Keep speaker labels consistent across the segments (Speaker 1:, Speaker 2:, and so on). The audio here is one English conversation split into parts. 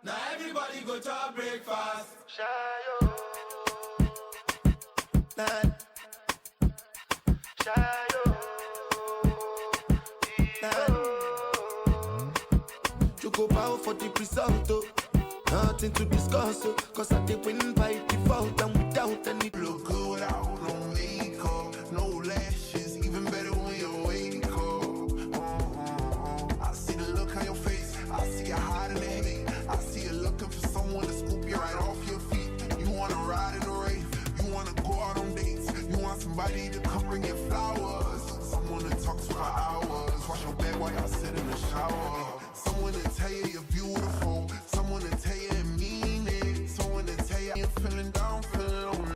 Speaker 1: Now everybody go to breakfast.
Speaker 2: Shae,
Speaker 1: Nah,
Speaker 2: Shae,
Speaker 1: you go bow for the result, oh. Nothing to discuss, oh. Cause I did win by default and without any.
Speaker 3: Look good out, no makeup, no lashes, even better when you wake up. I see the look on your face, I see you hiding the hate. I see you looking for someone to scoop you right off your feet. You wanna ride in a rave, you wanna go out on dates, you want somebody to come bring you flowers, someone to talk to for hours, wash your back while y'all sit in the shower, someone to tell you you're beautiful, someone to tell you and mean it, someone to tell you you're feeling down, feeling lonely.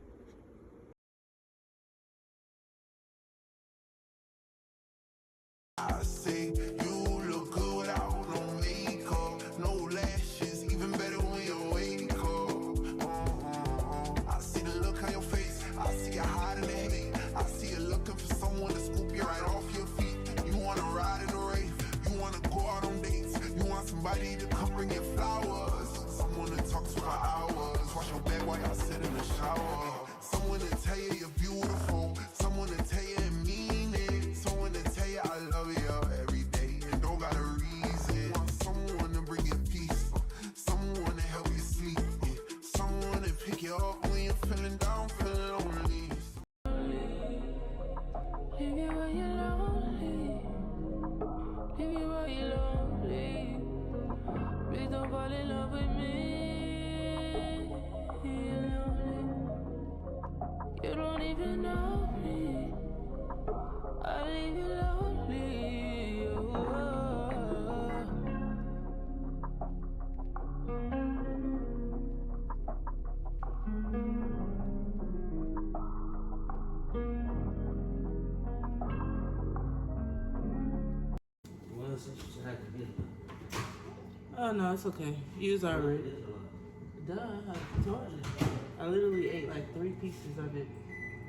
Speaker 3: I say you look good without no makeup, no lashes, even better when you wake up. I see the look on your face, I see you hiding the hate, I see you looking for someone to scoop you right off your feet. You wanna ride in a rave, you wanna go out on dates, you want somebody to come bring you flowers, someone to talk to for hours, wash your back while y'all sit in the shower, someone to tell you you're beautiful, someone to tell you and mean it, someone to tell you I love you every day and don't got a reason. Want someone to bring you peace, someone to help you sleep, yeah. Someone to pick you up when you're feeling down, feeling lonely.
Speaker 4: Leave you where you're lonely. Leave you where you're lonely. Please don't fall in love with me. You're lonely. You don't even know me. I leave you lonely. Oh.
Speaker 5: Well, since you had to get
Speaker 6: Oh no, it's okay. You was already. Duh, I told you. I literally ate like 3 pieces of it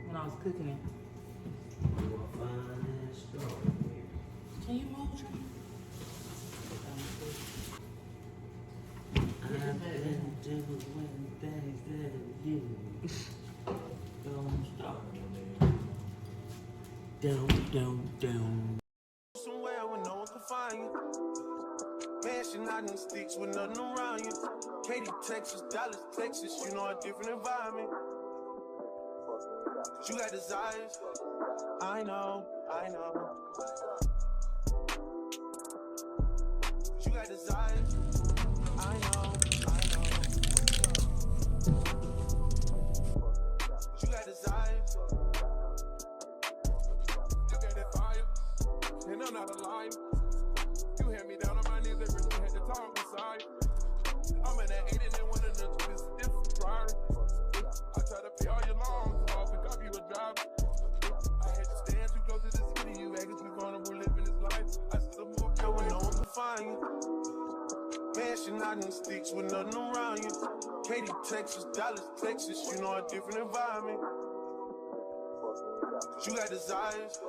Speaker 6: when I was cooking it. Can you move?
Speaker 5: I've been doing things that you don't stop. Down.
Speaker 3: Somewhere where no one can find you. Mansion out in the sticks with nothing around you. Katy, Texas, Dallas, Texas, you know a different environment. You got desires, I know. You got desires, I know. You got desires. You got that fire, and I'm not a liar. You had me down on my knees every day, had to talk inside. I'm in that 80 and one of the twist different priority. I try to pay all your loans off and copy you a job. I had to stand too close to the city, you acting too vulnerable living this life. I still move up there when no one can find you. Mansion out in the sticks with nothing around you. Katy, Texas, Dallas, Texas, you know a different environment. You got desires,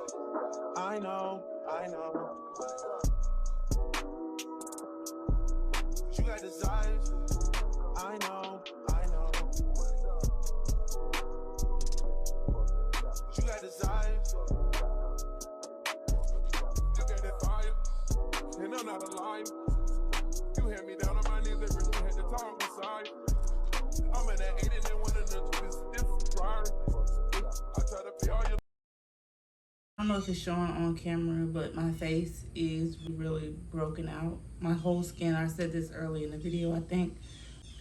Speaker 3: I know. You got desires, I know. You got desires. You got that fire, and I'm not a liar. You had me down on my knees every day, had to talk inside. I'm in that 80 and one of the twist different priority. I try to pay all your.
Speaker 6: I don't know if it's showing on camera, but my face is really broken out. My whole skin, I said this early in the video, I think.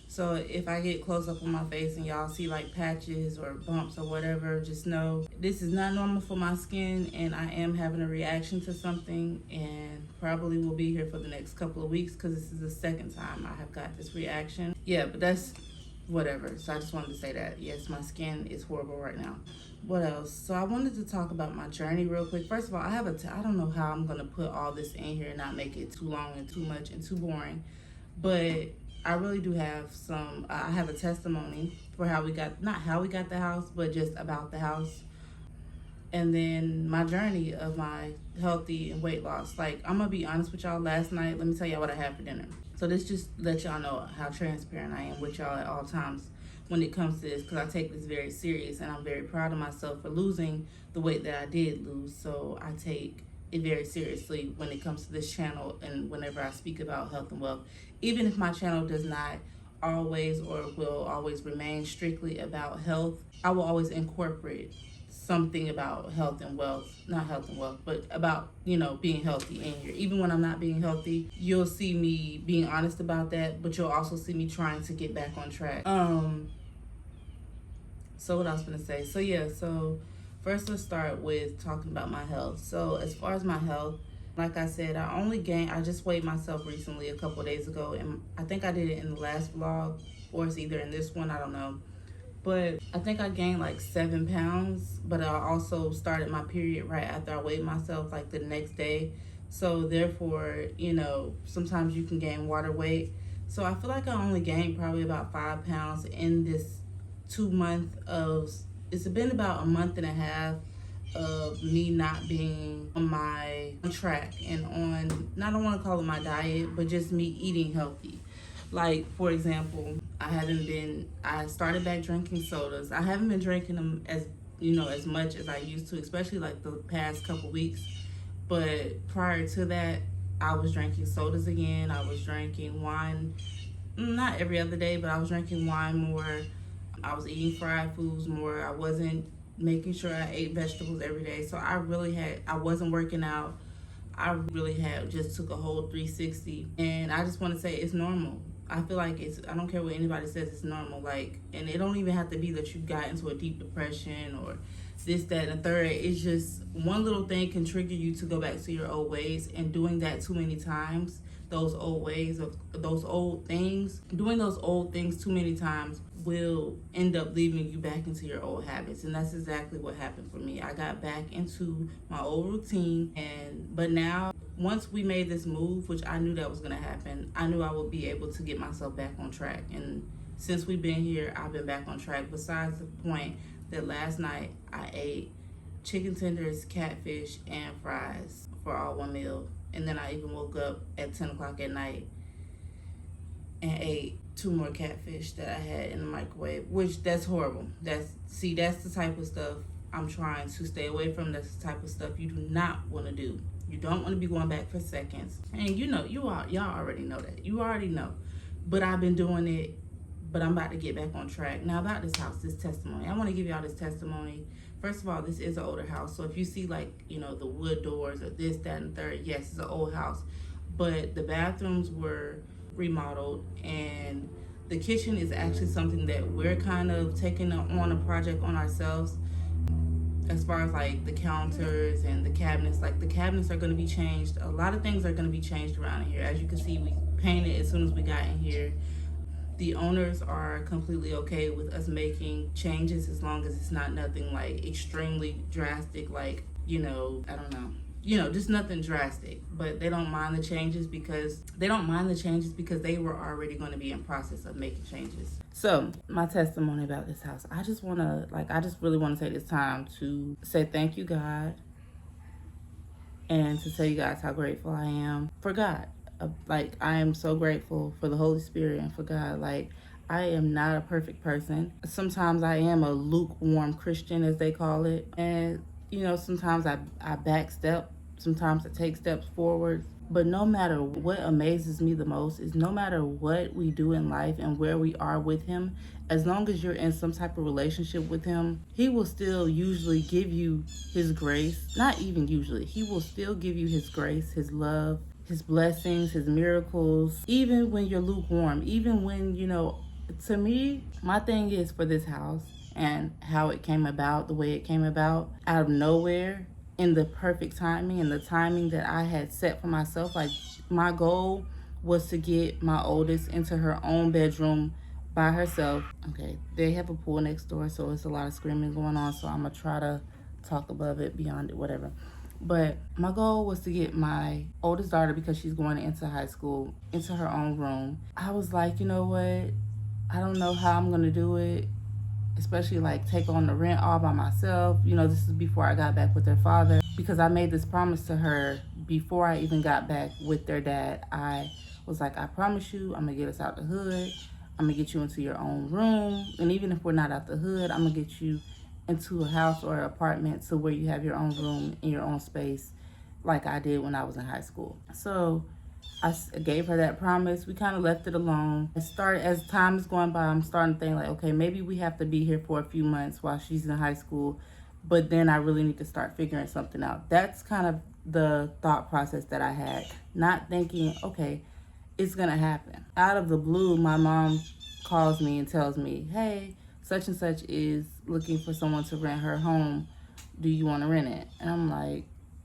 Speaker 6: So if I get close up on my face and y'all see like patches or bumps or whatever, just know this is not normal for my skin and I am having a reaction to something and probably will be here for the next couple of weeks because this is the second time I have got this reaction. Yeah, but that's whatever. So I just wanted to say that. Yes, my skin is horrible right now. What else? So I wanted to talk about my journey real quick. First of all, I don't know how I'm going to put all this in here and not make it too long and too much and too boring. But I really do have I have a testimony for how we got, not how we got the house, but just about the house. And then my journey of my healthy and weight loss. Like, I'm gonna be honest with y'all, last night, let me tell y'all what I had for dinner. So this just let y'all know how transparent I am with y'all at all times when it comes to this, because I take this very serious and I'm very proud of myself for losing the weight that I did lose. So I take it very seriously when it comes to this channel and whenever I speak about health and wealth. Even if my channel does not always or will always remain strictly about health, I will always incorporate something about health and wealth, not health and wealth, but about, you know, being healthy in here. Even when I'm not being healthy, you'll see me being honest about that, but you'll also see me trying to get back on track. So what I was gonna say, so first let's start with talking about my health. So as far as my health, like I said, I just weighed myself recently a couple of days ago, and I think I did it in the last vlog, or it's either in this one, I don't know. But I think I gained like 7 pounds, but I also started my period right after I weighed myself, like the next day. So therefore, you know, sometimes you can gain water weight. So I feel like I only gained probably about 5 pounds in this 2 month of, it's been about a month and a half of me not being on my track and on, I don't want to call it my diet, but just me eating healthy. Like, for example, I started back drinking sodas. I haven't been drinking them as, you know, as much as I used to, especially like the past couple weeks. But prior to that, I was drinking sodas again. I was drinking wine, not every other day, but I was drinking wine more. I was eating fried foods more. I wasn't making sure I ate vegetables every day. So I wasn't working out. I really just took a whole 360. And I just want to say it's normal. I feel like I don't care what anybody says, it's normal. Like, and it don't even have to be that you got into a deep depression or this, that, and the third. It's just one little thing can trigger you to go back to your old ways, and doing that too many times, those old ways of those old things, doing those old things too many times will end up leaving you back into your old habits. And that's exactly what happened for me. I got back into my old routine, but now, once we made this move, which I knew that was gonna happen, I knew I would be able to get myself back on track. And since we've been here, I've been back on track, besides the point that last night I ate chicken tenders, catfish, and fries for all one meal. And then I even woke up at 10 o'clock at night and ate 2 more catfish that I had in the microwave, which that's horrible. That's the type of stuff I'm trying to stay away from. That's the type of stuff you do not want to do. You don't want to be going back for seconds. And you know, y'all already know that. You already know. But I've been doing it, but I'm about to get back on track. Now about this house, this testimony. I want to give y'all this testimony. First of all, this is an older house. So if you see like, you know, the wood doors or this, that, and third, yes, it's an old house. But the bathrooms were remodeled, and the kitchen is actually something that we're kind of taking on a project on ourselves. As far as like the counters and the cabinets, like the cabinets are going to be changed. A lot of things are going to be changed around here. As you can see, we painted as soon as we got in here. The owners are completely okay with us making changes as long as it's not nothing like extremely drastic, like, you know, I don't know. You know, just nothing drastic. But they don't mind the changes because they were already going to be in process of making changes. So my testimony about this house, I just really want to take this time to say thank you, God, and to tell you guys how grateful I am for God. Like, I am so grateful for the Holy Spirit and for God. Like, I am not a perfect person. Sometimes I am a lukewarm Christian, as they call it. And, you know, sometimes I backstep. Sometimes I take steps forward. But no matter what amazes me the most is no matter what we do in life and where we are with Him, as long as you're in some type of relationship with Him, He will still usually give you His grace. Not even usually. He will still give you His grace, His love, His blessings, His miracles, even when you're lukewarm, even when, you know, to me, my thing is for this house and how it came about, the way it came about, out of nowhere, in the perfect timing and the timing that I had set for myself. Like, my goal was to get my oldest into her own bedroom by herself. Okay, they have a pool next door, so it's a lot of screaming going on, so I'm gonna try to talk above it, beyond it, whatever. But my goal was to get my oldest daughter, because she's going into high school, into her own room. I was like, you know what? I don't know how I'm gonna do it, especially like take on the rent all by myself. You know, this is before I got back with their father, because I made this promise to her before I even got back with their dad. I was like, I promise you, I'm gonna get us out the hood. I'm gonna get you into your own room. And even if we're not out the hood, I'm gonna get you into a house or an apartment to where you have your own room and your own space, like I did when I was in high school. So I gave her that promise. We kind of left it alone. As time is going by, I'm starting to think like, okay, maybe we have to be here for a few months while she's in high school, but then I really need to start figuring something out. That's kind of the thought process that I had, not thinking, okay, it's gonna happen. Out of the blue, my mom calls me and tells me, hey, such and such is looking for someone to rent her home. Do you want to rent it? And I'm like,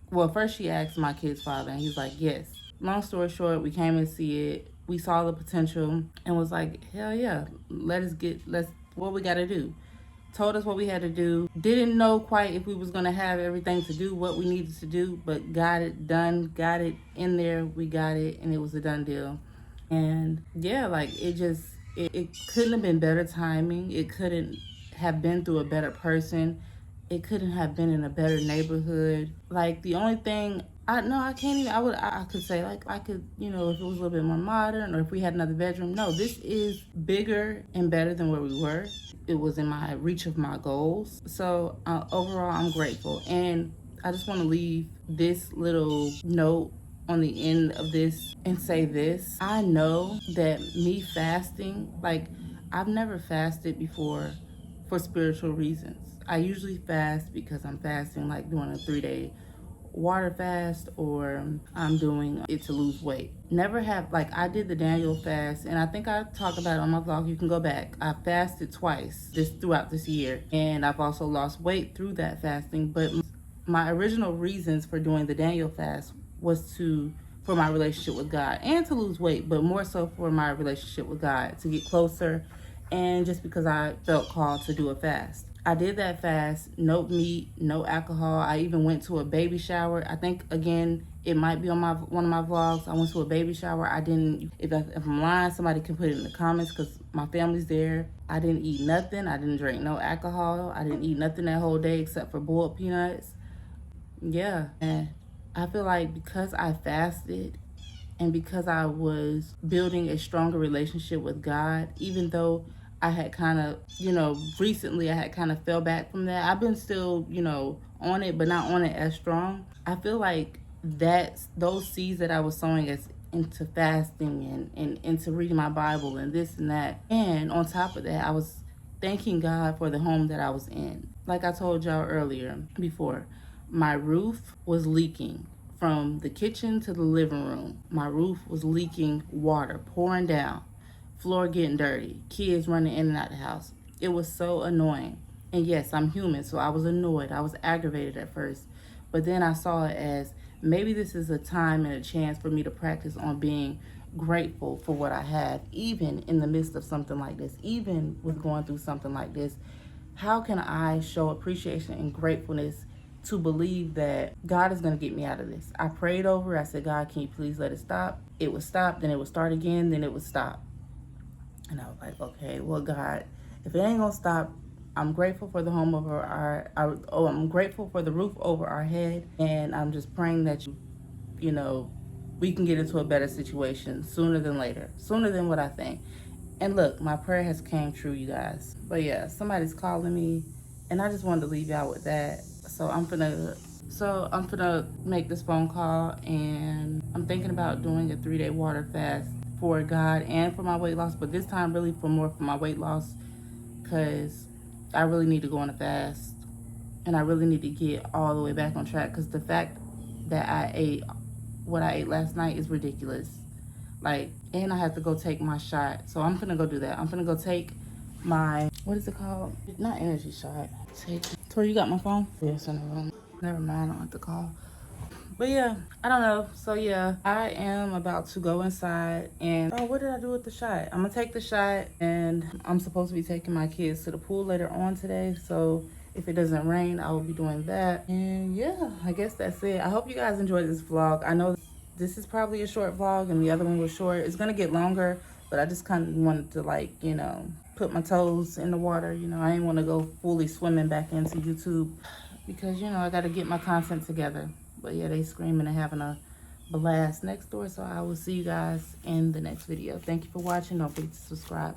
Speaker 6: well, first she asked my kid's father, and he's like, yes. Long story short, we came and see it. We saw the potential and was like, hell yeah, what we got to do. Told us what we had to do. Didn't know quite if we was going to have everything to do what we needed to do, but got it done, got it in there. We got it, and it was a done deal. And yeah, like it couldn't have been better timing. It couldn't have been through a better person. It couldn't have been in a better neighborhood. Like the only thing, I can't even, I could say like, I could, if it was a little bit more modern or if we had another bedroom. No, this is bigger and better than where we were. It was in my reach of my goals. So overall, I'm grateful. And I just want to leave this little note on the end of this and say this. I know that me fasting, like I've never fasted before for spiritual reasons. I usually fast because I'm fasting, like doing a 3-day water fast, or I'm doing it to lose weight. Never have, like I did the Daniel fast, and I think I talked about it on my vlog. You can go back. I fasted twice throughout this year, and I've also lost weight through that fasting. But my original reasons for doing the Daniel fast was for my relationship with God and to lose weight, but more so for my relationship with God, to get closer, and just because I felt called to do a fast. I did that fast, no meat, no alcohol. I even went to a baby shower. I think, again, it might be on one of my vlogs. I went to a baby shower. I didn't, if I'm lying, somebody can put it in the comments because my family's there. I didn't eat nothing. I didn't drink no alcohol. I didn't eat nothing that whole day except for boiled peanuts. Yeah, and I feel like because I fasted and because I was building a stronger relationship with God, even though I had kind of, recently I had kind of fell back from that. I've been still, on it, but not on it as strong. I feel like those seeds that I was sowing into fasting and into reading my Bible and this and that. And on top of that, I was thanking God for the home that I was in. Like I told y'all earlier before, my roof was leaking from the kitchen to the living room. My roof was leaking water, pouring down. Floor getting dirty, kids running in and out the house. It was so annoying. And yes, I'm human, so I was annoyed. I was aggravated at first. But then I saw it as maybe this is a time and a chance for me to practice on being grateful for what I have, even in the midst of something like this, even with going through something like this. How can I show appreciation and gratefulness to believe that God is going to get me out of this? I prayed over it. I said, God, can you please let it stop? It would stop, then it would start again, then it would stop. And I was like, okay, well, God, if it ain't gonna stop, I'm grateful for the home over I'm grateful for the roof over our head. And I'm just praying that we can get into a better situation sooner than later, sooner than what I think. And look, my prayer has came true, you guys. But yeah, somebody's calling me, and I just wanted to leave y'all with that. So I'm gonna make this phone call, and I'm thinking about doing a 3-day water fast for God and for my weight loss, but this time really for my weight loss, because I really need to go on a fast and I really need to get all the way back on track, because the fact that I ate what I ate last night is ridiculous. Like, and I have to go take my shot, so I'm gonna go do that. I'm gonna go take my, what is it called? Not energy shot. Tori, you got my phone? Yes, in the room. Never mind, I don't have to call. But yeah, I don't know. So yeah, I am about to go inside and, what did I do with the shot? I'm gonna take the shot, and I'm supposed to be taking my kids to the pool later on today. So if it doesn't rain, I will be doing that. And yeah, I guess that's it. I hope you guys enjoyed this vlog. I know this is probably a short vlog and the other one was short. It's gonna get longer, but I just kind of wanted to put my toes in the water. I didn't want to go fully swimming back into YouTube because, I got to get my content together. But yeah, they screaming and having a blast next door. So I will see you guys in the next video. Thank you for watching. Don't forget to subscribe.